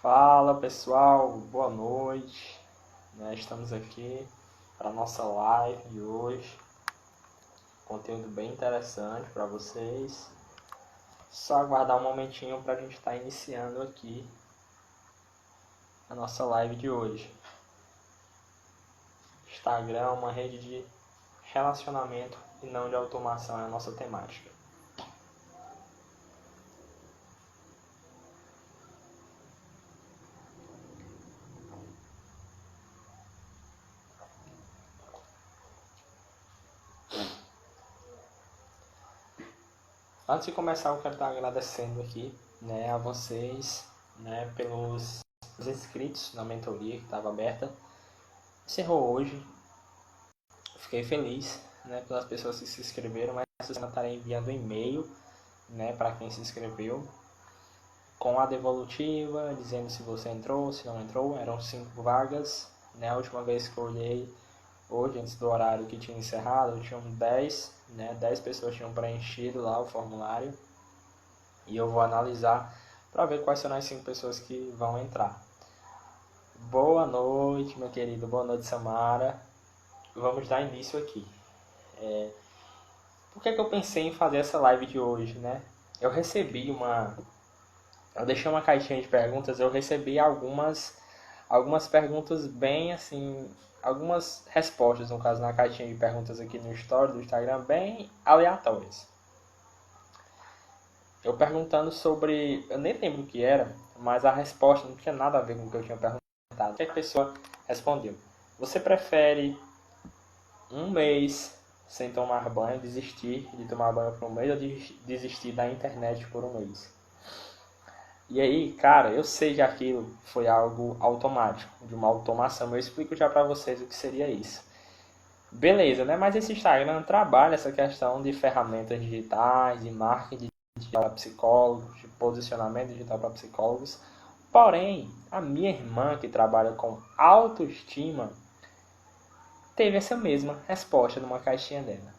Fala pessoal, boa noite. Estamos aqui para a nossa live de hoje. Conteúdo bem interessante para vocês. Só aguardar um momentinho para a gente estar iniciando aqui a nossa live de hoje. Instagram é uma rede de relacionamento e não de automação, é a nossa temática. Antes de começar, eu quero estar agradecendo aqui a vocês pelos inscritos na mentoria que estava aberta. Encerrou hoje. Fiquei feliz pelas pessoas que se inscreveram, mas essa semana estarei enviando um e-mail para quem se inscreveu com a devolutiva, dizendo se você entrou, se não entrou. Eram 5 vagas. A última vez que eu olhei, hoje, antes do horário que tinha encerrado, tinham 10, 10 pessoas tinham preenchido lá o formulário. E eu vou analisar para ver quais serão as 5 pessoas que vão entrar. Boa noite, meu querido. Boa noite, Samara. Vamos dar início aqui. Por que eu pensei em fazer essa live de hoje, Eu deixei uma caixinha de perguntas, eu recebi algumas perguntas bem assim, algumas respostas, no caso, na caixinha de perguntas aqui no story do Instagram, bem aleatórias. Eu perguntando sobre, eu nem lembro o que era, mas a resposta não tinha nada a ver com o que eu tinha perguntado. O que a pessoa respondeu? Você prefere um mês sem tomar banho, desistir de tomar banho por um mês, ou desistir da internet por um mês? E aí, cara, eu sei que aquilo foi algo automático, de uma automação. Eu explico já pra vocês o que seria isso. Beleza, Mas esse Instagram trabalha essa questão de ferramentas digitais, de marketing digital para psicólogos, de posicionamento digital para psicólogos. Porém, a minha irmã, que trabalha com autoestima, teve essa mesma resposta numa caixinha dela.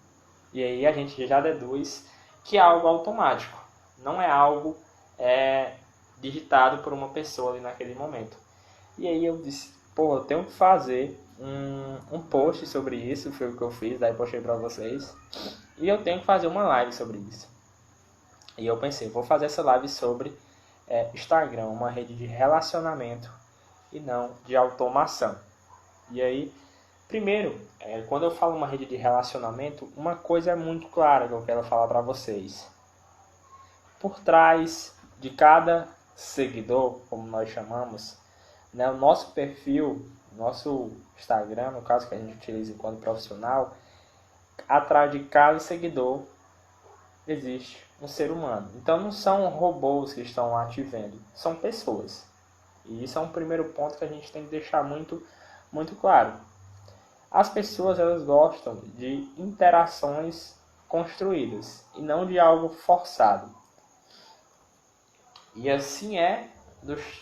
E aí a gente já deduz que é algo automático, não é algo digitado por uma pessoa ali naquele momento. E aí eu disse, eu tenho que fazer um post sobre isso, foi o que eu fiz, daí postei para vocês. E eu tenho que fazer uma live sobre isso. E eu pensei, vou fazer essa live sobre Instagram, uma rede de relacionamento e não de automação. E aí, primeiro, quando eu falo uma rede de relacionamento, uma coisa é muito clara que eu quero falar para vocês. Por trás de cada seguidor, como nós chamamos, o nosso perfil, nosso Instagram, no caso que a gente utiliza enquanto profissional, atrás de cada seguidor existe um ser humano. Então não são robôs que estão lá te vendo, são pessoas. E isso é um primeiro ponto que a gente tem que deixar muito, muito claro. As pessoas, elas gostam de interações construídas e não de algo forçado. E assim é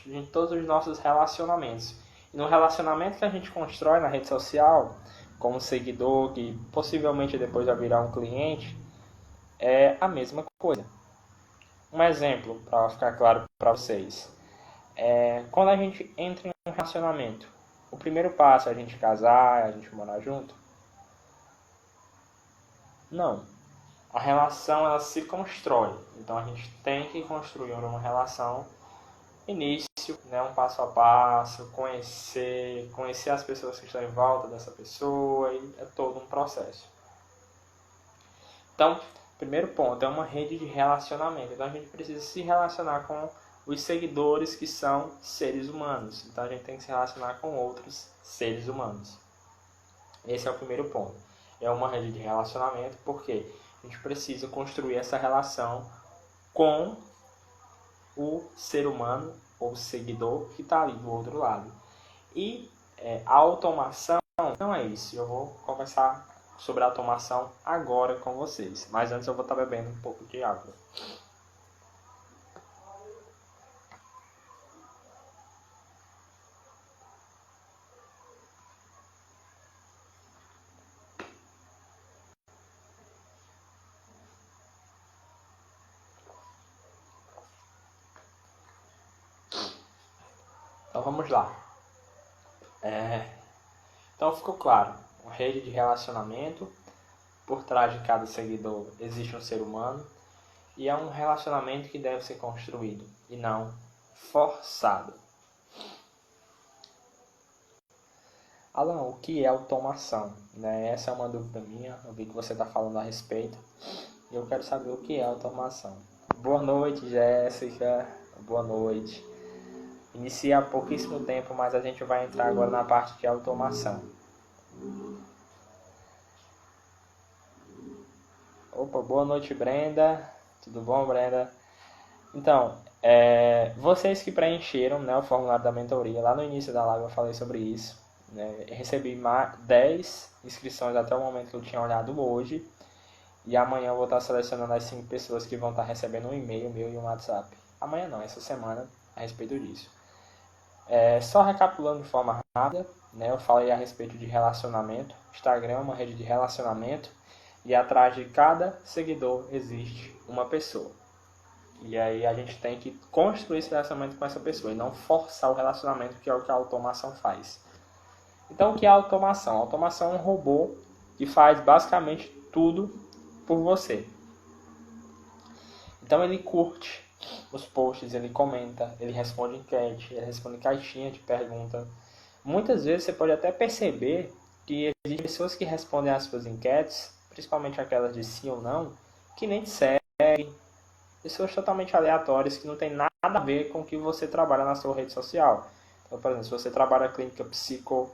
em todos os nossos relacionamentos. E no relacionamento que a gente constrói na rede social, com um seguidor que possivelmente depois vai virar um cliente, é a mesma coisa. Um exemplo, para ficar claro para vocês. Quando a gente entra em um relacionamento, o primeiro passo é a gente casar, a gente morar junto? Não. A relação, ela se constrói. Então a gente tem que construir uma relação. Início, um passo a passo, conhecer as pessoas que estão em volta dessa pessoa, e é todo um processo. Então, primeiro ponto, é uma rede de relacionamento. Então a gente precisa se relacionar com os seguidores que são seres humanos. Então a gente tem que se relacionar com outros seres humanos. Esse é o primeiro ponto. É uma rede de relacionamento porque a gente precisa construir essa relação com o ser humano ou seguidor que está ali do outro lado. E a automação não é isso. Eu vou conversar sobre a automação agora com vocês. Mas antes eu vou estar bebendo um pouco de água. Então vamos lá. Então ficou claro, uma rede de relacionamento, por trás de cada seguidor existe um ser humano, e é um relacionamento que deve ser construído e não forçado. Alan, o que é automação? Essa é uma dúvida minha, eu vi que você está falando a respeito, e eu quero saber o que é automação. Boa noite, Jéssica, boa noite. Inicia há pouquíssimo tempo, mas a gente vai entrar agora na parte de automação. Opa, boa noite, Brenda. Tudo bom, Brenda? Então, vocês que preencheram, o formulário da mentoria, lá no início da live eu falei sobre isso. Eu recebi 10 inscrições até o momento que eu tinha olhado hoje. E amanhã eu vou estar selecionando as 5 pessoas que vão estar recebendo um e-mail meu e um WhatsApp. Amanhã não, essa semana, a respeito disso. Só recapitulando de forma rápida, eu falei a respeito de relacionamento. Instagram é uma rede de relacionamento e atrás de cada seguidor existe uma pessoa. E aí a gente tem que construir esse relacionamento com essa pessoa e não forçar o relacionamento, que é o que a automação faz. Então o que é a automação? A automação é um robô que faz basicamente tudo por você. Então ele curte os posts, ele comenta, ele responde enquete, ele responde caixinha de pergunta. Muitas vezes você pode até perceber que existem pessoas que respondem às suas enquetes, principalmente aquelas de sim ou não, que nem te seguem. Pessoas totalmente aleatórias que não tem nada a ver com o que você trabalha na sua rede social. Então, por exemplo, se você trabalha clínica psico,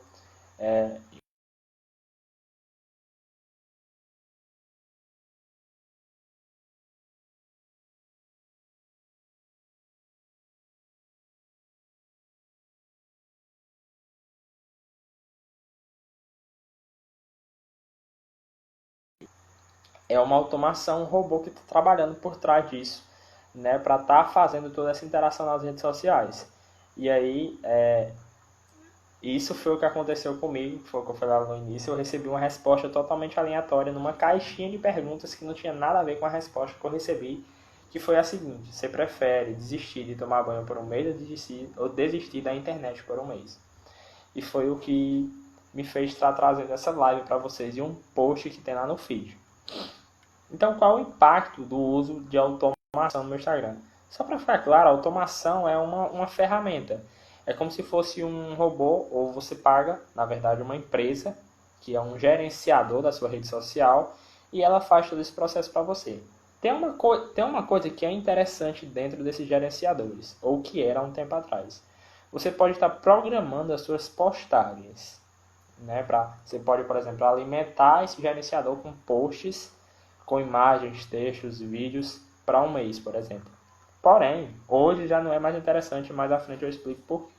é uma automação, um robô que está trabalhando por trás disso, para estar fazendo toda essa interação nas redes sociais. E aí, isso foi o que aconteceu comigo, foi o que eu falei lá no início. Eu recebi uma resposta totalmente aleatória numa caixinha de perguntas que não tinha nada a ver com a resposta que eu recebi, que foi a seguinte: você prefere desistir de tomar banho por um mês ou desistir da internet por um mês? E foi o que me fez estar trazendo essa live para vocês e um post que tem lá no feed. Então, qual é o impacto do uso de automação no meu Instagram? Só para ficar claro, a automação é uma ferramenta. É como se fosse um robô, ou você paga, na verdade, uma empresa, que é um gerenciador da sua rede social, e ela faz todo esse processo para você. Tem uma coisa que é interessante dentro desses gerenciadores, ou que era há um tempo atrás. Você pode estar programando as suas postagens. Você pode, por exemplo, alimentar esse gerenciador com posts com imagens, textos, vídeos para um mês, por exemplo. Porém, hoje já não é mais interessante, mais à frente eu explico por quê.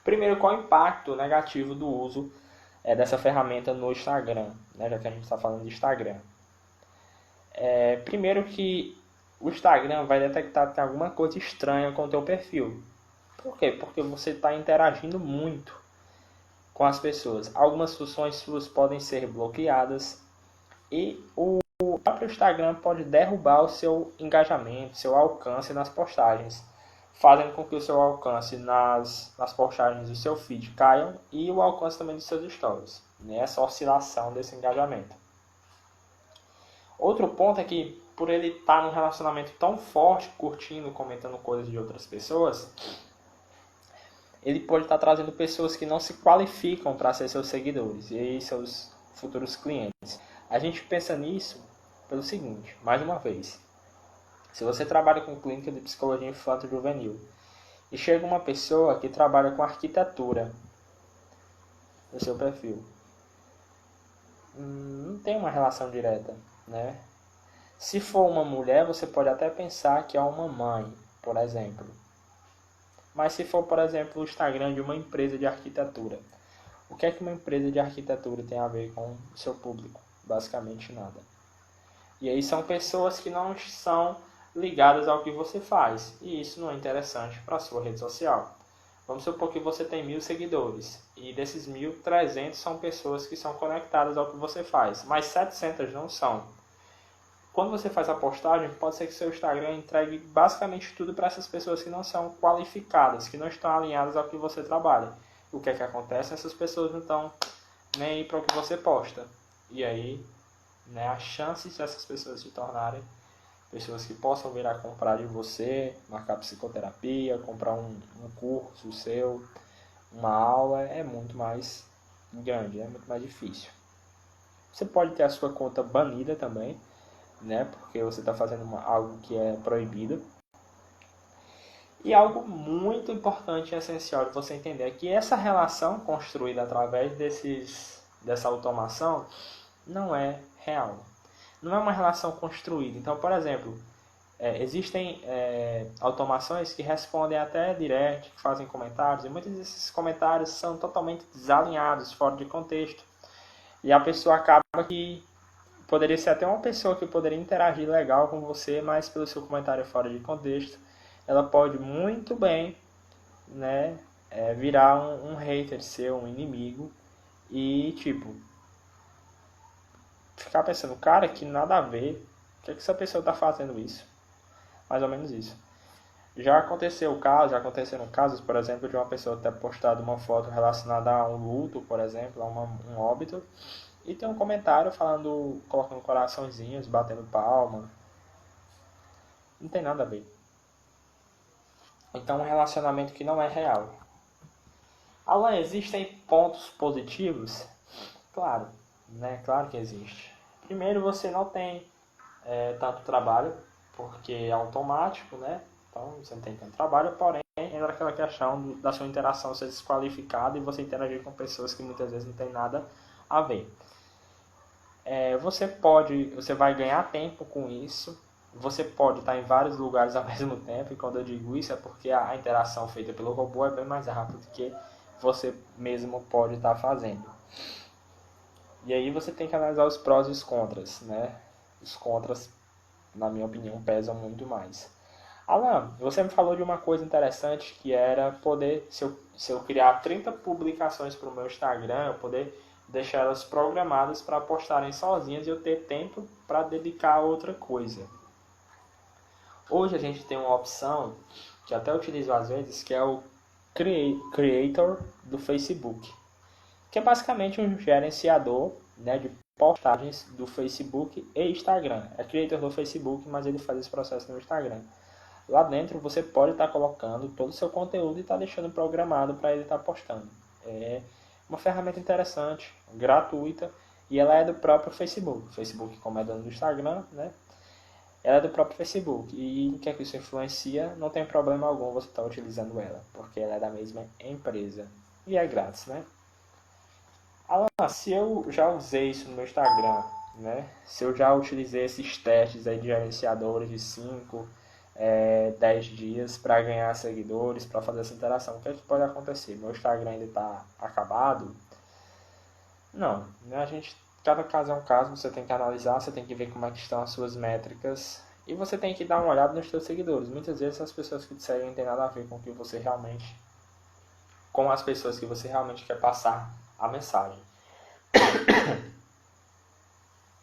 Primeiro, qual é o impacto negativo do uso dessa ferramenta no Instagram, já que a gente está falando de Instagram. Primeiro que o Instagram vai detectar que tem alguma coisa estranha com o teu perfil. Por quê? Porque você está interagindo muito com as pessoas. Algumas funções suas podem ser bloqueadas, e o próprio Instagram pode derrubar o seu engajamento, seu alcance nas postagens, fazendo com que o seu alcance nas postagens do seu feed caiam e o alcance também dos seus stories. Essa oscilação desse engajamento. Outro ponto é que, por ele estar num relacionamento tão forte, curtindo, comentando coisas de outras pessoas, ele pode estar trazendo pessoas que não se qualificam para ser seus seguidores e seus futuros clientes. A gente pensa nisso pelo seguinte, mais uma vez. Se você trabalha com clínica de psicologia infanto-juvenil e chega uma pessoa que trabalha com arquitetura no seu perfil, não tem uma relação direta, Se for uma mulher, você pode até pensar que é uma mãe, por exemplo. Mas se for, por exemplo, o Instagram de uma empresa de arquitetura, o que é que uma empresa de arquitetura tem a ver com o seu público? Basicamente nada. E aí são pessoas que não são ligadas ao que você faz. E isso não é interessante para a sua rede social. Vamos supor que você tem 1.000 seguidores. E desses 1.000, 300 são pessoas que são conectadas ao que você faz. Mas 700 não são. quando você faz a postagem, pode ser que seu Instagram entregue basicamente tudo para essas pessoas que não são qualificadas, que não estão alinhadas ao que você trabalha. O que é que acontece? Essas pessoas não estão nem aí para o que você posta. E aí, né, as chances dessas pessoas se tornarem pessoas que possam vir a comprar de você, marcar psicoterapia, comprar um curso seu, uma aula, é muito mais grande, é muito mais difícil. Você pode ter a sua conta banida também, né, porque você está fazendo algo que é proibido. E algo muito importante e essencial de você entender é que essa relação construída através dessa automação não é real. Não é uma relação construída. Então, por exemplo, existem automações que respondem até direct, que fazem comentários, e muitos desses comentários são totalmente desalinhados, fora de contexto. E a pessoa acaba que poderia ser até uma pessoa que poderia interagir legal com você, mas pelo seu comentário fora de contexto, ela pode muito bem, né, virar um hater seu, um inimigo, e tipo, ficar pensando, cara, que nada a ver, por que essa pessoa está fazendo isso? Mais ou menos isso. Já aconteceram casos, por exemplo, de uma pessoa ter postado uma foto relacionada a um luto, por exemplo, a um óbito, e tem um comentário falando, colocando coraçõezinhos, batendo palma. Não tem nada a ver. Então, um relacionamento que não é real. Alan, existem pontos positivos? Claro, né? Claro que existe. Primeiro, você não tem tanto trabalho, porque é automático, né? Então, você não tem tanto trabalho, porém, entra aquela questão da sua interação ser desqualificada e você interagir com pessoas que muitas vezes não tem nada a ver. Você vai ganhar tempo com isso, você pode estar em vários lugares ao mesmo tempo, e quando eu digo isso é porque a interação feita pelo robô é bem mais rápida do que você mesmo pode estar fazendo. E aí você tem que analisar os prós e os contras, né? Os contras, na minha opinião, pesam muito mais. Alan, você me falou de uma coisa interessante que era poder, se eu criar 30 publicações para o meu Instagram, eu poder deixar elas programadas para postarem sozinhas e eu ter tempo para dedicar a outra coisa. Hoje a gente tem uma opção que até utilizo às vezes, que é o Creator do Facebook, que é basicamente um gerenciador, né, de postagens do Facebook e Instagram. É Creator do Facebook, mas ele faz esse processo no Instagram. Lá dentro você pode estar colocando todo o seu conteúdo e estar deixando programado para ele estar postando. É uma ferramenta interessante, gratuita, e ela é do próprio Facebook. O Facebook, como é dono do Instagram, né? Ela é do próprio Facebook. E o que é que isso influencia? Não tem problema algum você estar utilizando ela, porque ela é da mesma empresa. E é grátis, né? Alan, se eu já usei isso no meu Instagram, né? Se eu já utilizei esses testes aí de gerenciadores de 5, 10 dias para ganhar seguidores, para fazer essa interação, o que é que pode acontecer? Meu Instagram ainda está acabado? Não, né? Cada caso é um caso, você tem que analisar, você tem que ver como é que estão as suas métricas e você tem que dar uma olhada nos seus seguidores. Muitas vezes as pessoas que te seguem não tem nada a ver com o que você realmente, com as pessoas que você realmente quer passar a mensagem.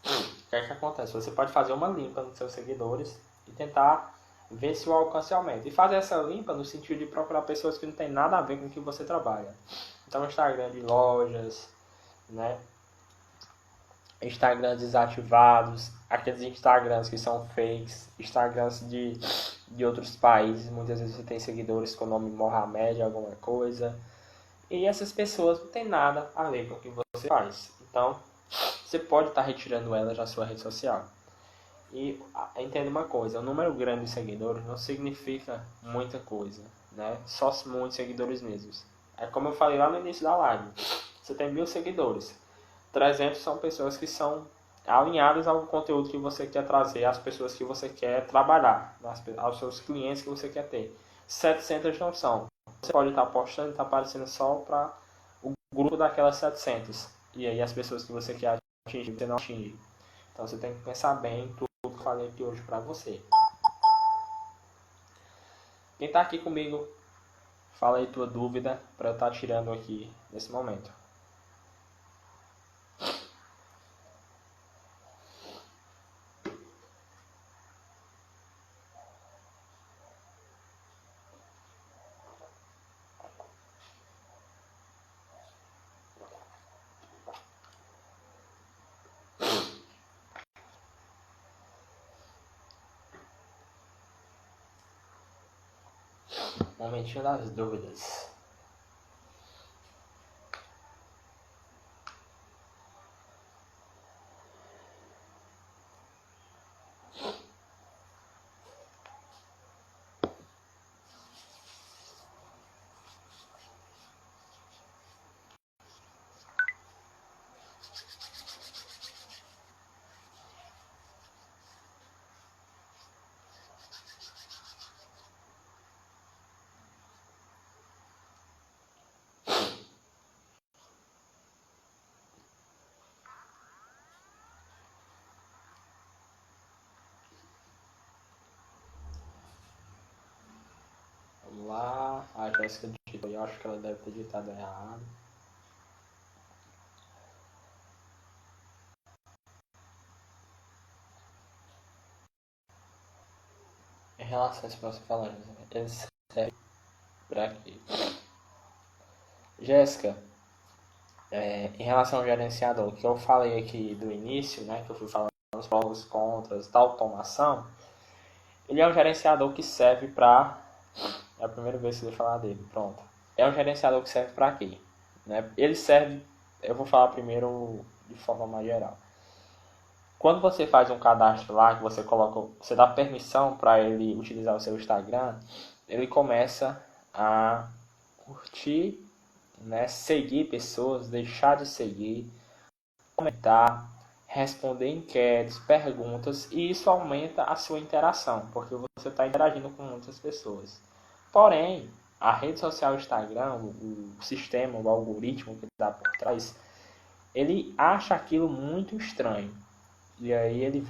O que é que acontece? Você pode fazer uma limpa nos seus seguidores e tentar ver se o alcance aumenta. E fazer essa limpa no sentido de procurar pessoas que não tem nada a ver com o que você trabalha. Então, Instagram de lojas, né? Instagrams desativados, aqueles Instagrams que são fakes, Instagrams de outros países, muitas vezes você tem seguidores com o nome Mohamed, alguma coisa. E essas pessoas não tem nada a ver com o que você faz. Então, você pode estar retirando elas da sua rede social. E entenda uma coisa, o número grande de seguidores não significa muita coisa, né? Só muitos seguidores mesmos. É como eu falei lá no início da live. Você tem 1000 seguidores. 300 são pessoas que são alinhadas ao conteúdo que você quer trazer, às pessoas que você quer trabalhar, aos seus clientes que você quer ter. 700 não são. Você pode estar postando e estar aparecendo só para o grupo daquelas 700. E aí as pessoas que você quer atingir, você não atinge. Então você tem que pensar bem em tudo que eu falei aqui hoje para você. Quem está aqui comigo, fala aí tua dúvida para eu estar tirando aqui nesse momento. Momentinho das dúvidas. Vamos lá, a Jéssica digitou, eu acho que ela deve ter digitado errado. Em relação a isso que você falou, eles servem para quê? Jéssica, em relação ao gerenciador, que eu falei aqui do início, né, que eu fui falando os prós e contras da automação, ele é um gerenciador que serve para... É a primeira vez que eu vou falar dele, pronto. É um gerenciador que serve para quê? Né? Ele serve, eu vou falar primeiro de forma mais geral. Quando você faz um cadastro lá, que você dá permissão para ele utilizar o seu Instagram, ele começa a curtir, né, seguir pessoas, deixar de seguir, comentar, responder inquéritos, perguntas, e isso aumenta a sua interação, porque você está interagindo com muitas pessoas. Porém, a rede social Instagram, o sistema, o algoritmo que está por trás, ele acha aquilo muito estranho. E aí ele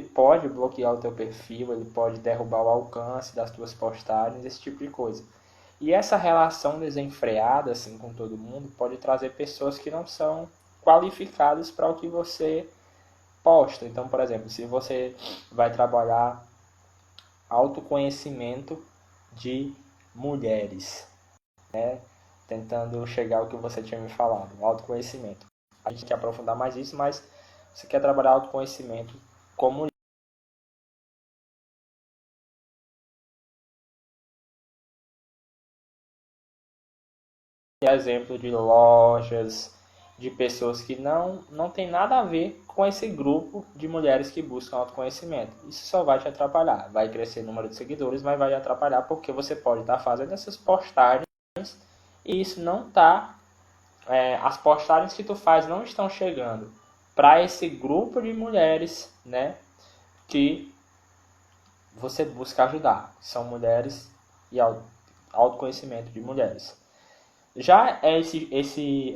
pode bloquear o teu perfil, ele pode derrubar o alcance das tuas postagens, esse tipo de coisa. E essa relação desenfreada assim com todo mundo pode trazer pessoas que não são qualificadas para o que você posta. Então, por exemplo, se você vai trabalhar autoconhecimento de mulheres, né? Tentando chegar ao que você tinha me falado, autoconhecimento. A gente quer aprofundar mais isso, mas você quer trabalhar autoconhecimento como exemplo de lojas, de pessoas que não tem nada a ver com esse grupo de mulheres que buscam autoconhecimento. Isso só vai te atrapalhar. Vai crescer o número de seguidores, mas vai te atrapalhar porque você pode estar fazendo essas postagens e isso não está... as postagens que tu faz não estão chegando para esse grupo de mulheres, né, que você busca ajudar. São mulheres e autoconhecimento de mulheres. Já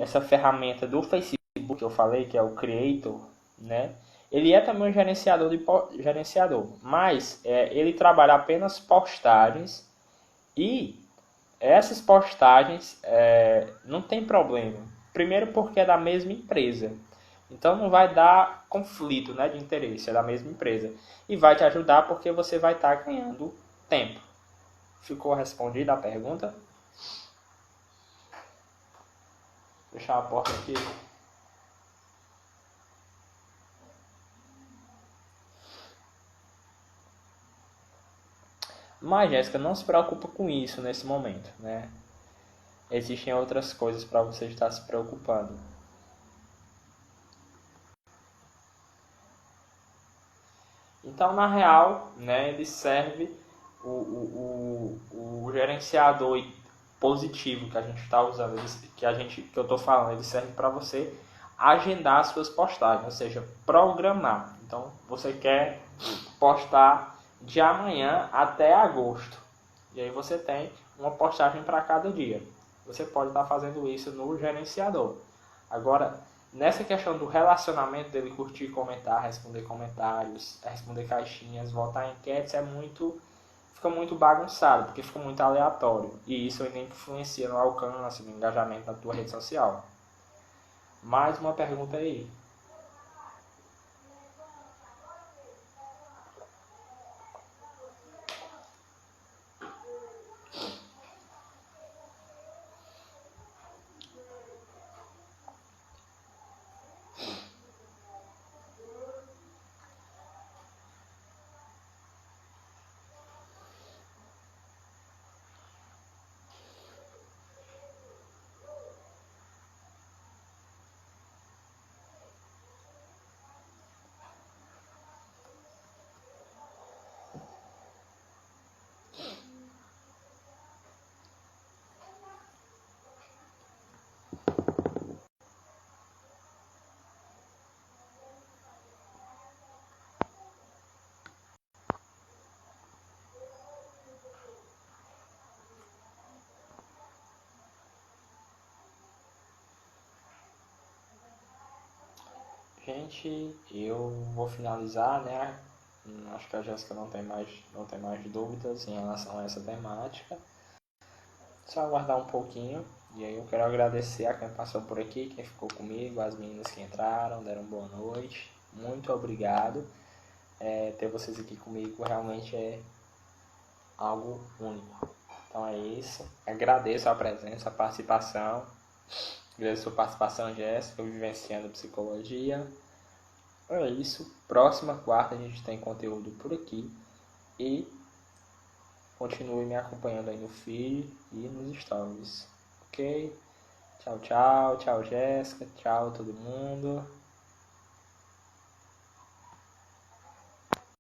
essa ferramenta do Facebook que eu falei, que é o Creator, né? Ele é também um gerenciador, mas ele trabalha apenas postagens e essas postagens não tem problema. Primeiro porque é da mesma empresa, então não vai dar conflito, né, de interesse, é da mesma empresa e vai te ajudar porque você vai estar ganhando tempo. Ficou respondida a pergunta? Fechar a porta aqui. Mas, Jéssica, não se preocupa com isso nesse momento, né? Existem outras coisas para você estar se preocupando. Então, na real, né, ele serve o gerenciador positivo que a gente está usando, que eu estou falando, ele serve para você agendar as suas postagens, ou seja, programar. Então, você quer postar de amanhã até agosto. E aí você tem uma postagem para cada dia. Você pode estar fazendo isso no gerenciador. Agora, nessa questão do relacionamento dele curtir, comentar, responder comentários, responder caixinhas, votar em enquetes, fica muito bagunçado, porque fica muito aleatório. E isso ainda influencia no alcance, no engajamento da tua rede social. Mais uma pergunta aí. Gente, eu vou finalizar, né? Acho que a Jéssica não tem mais dúvidas em relação a essa temática. Só aguardar um pouquinho. E aí eu quero agradecer a quem passou por aqui, quem ficou comigo, as meninas que entraram, deram boa noite. Muito obrigado. Ter vocês aqui comigo realmente é algo único. Então é isso. Agradeço a presença, a participação. Agradeço a participação, Jéssica, vivenciando psicologia. É isso. Próxima quarta a gente tem conteúdo por aqui. E continue me acompanhando aí no feed e nos stories. Ok? Tchau, tchau. Tchau, Jéssica. Tchau, todo mundo.